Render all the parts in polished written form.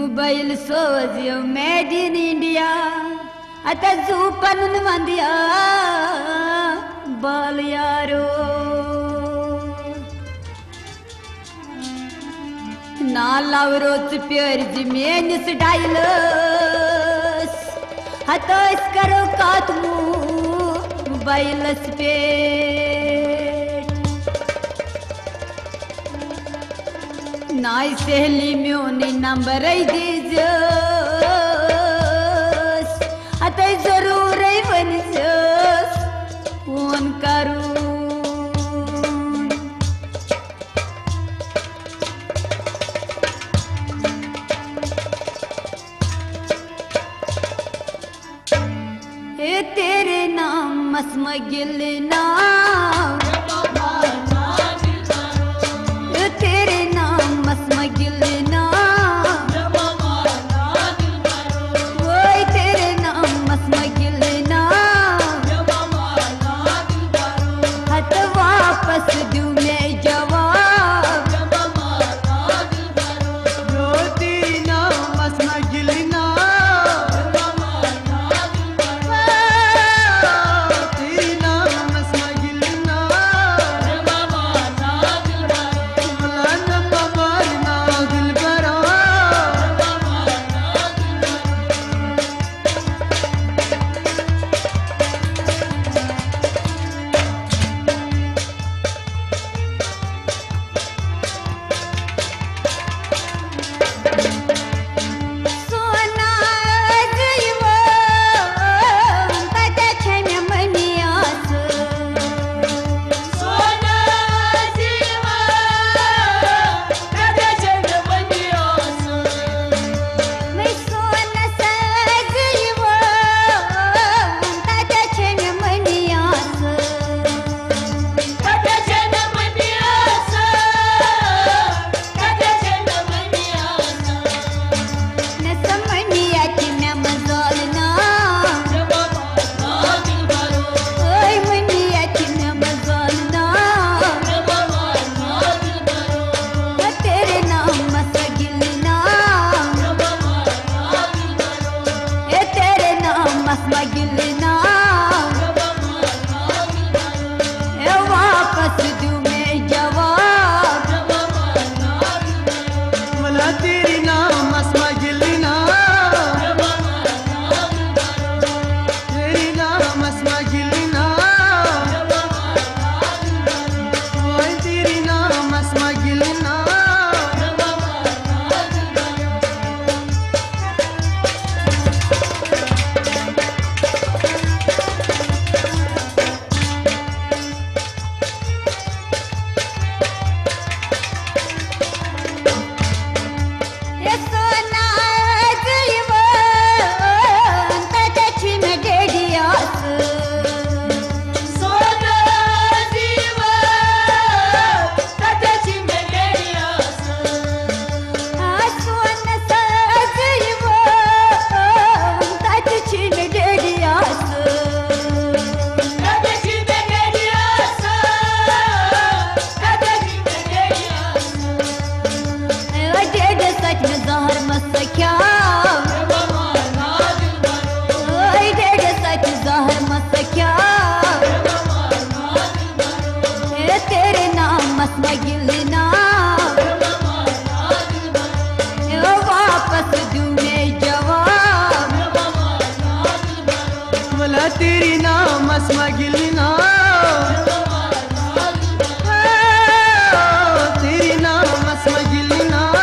mobile सोजियो made in India आता जू पनुन वंदिया बाल यारो ना लावरोच प्यारज मेनिस डायलस हतोस करो कातमू मोबाइलस पे नाई सहेली म्योनी नंबर दीजस अतः जरूर वनजस फोन करूं ए तेरे नाम मसमगिल नाम तेरे नाम मसमगिल नाम वही तेरे नाम मसमगिल नाम हत वापस दूं मैं जवाब तेरे नाम मसमगिल नाम तेरे नाम मसमगिल नाम वापस दूं मैं जवाब मला तेरे नाम मसमगिल नाम तेरे नाम मसमगिल नाम वही तेरे नाम मसमगिल नाम तेरे नाम मसमगिल नाम वापस दूं मैं जवाब मला तेरे नाम मसमगिल नाम तेरे नाम मसमगिल नाम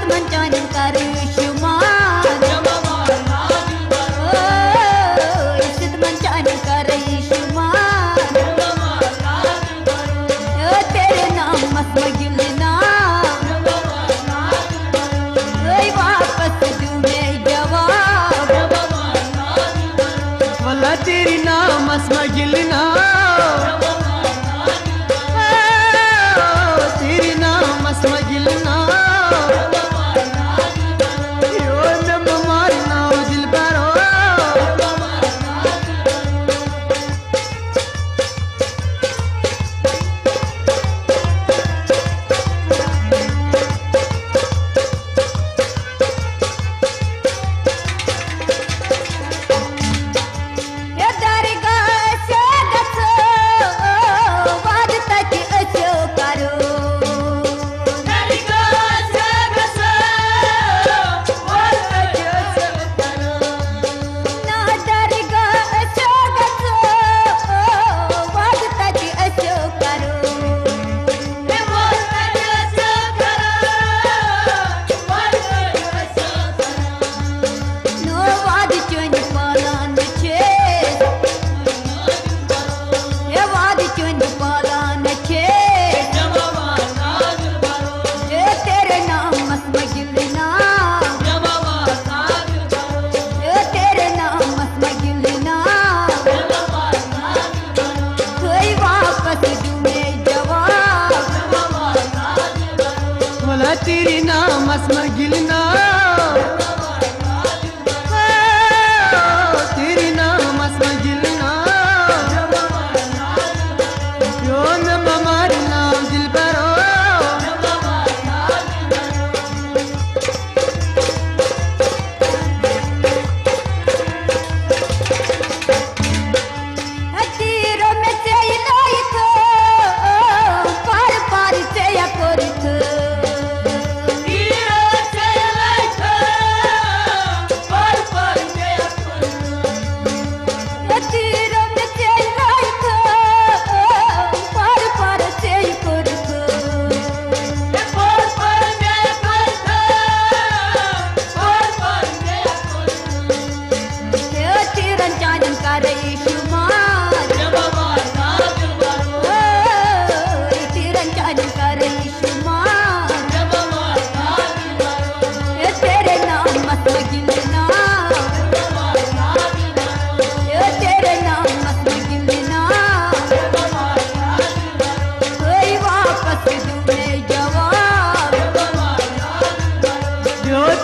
इज्जत मंचान कर शुमार इज्जत मंचान कर शुमार तेरे नाम मस्मा गिलना वापस दूं मैं जवाब वल्ला तेरी नाम मस्मा गिलना तेरी नाम मस्मा गिलना यो नम मारना दिल बरो तेरी नाम मस्मा गिलना तेरी नाम मस्मा गिलना यो नम मारना दिल बरो तीरों में से लाइक पार पार से या कोरिथ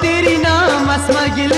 तेरी नाम मस्मा गिलना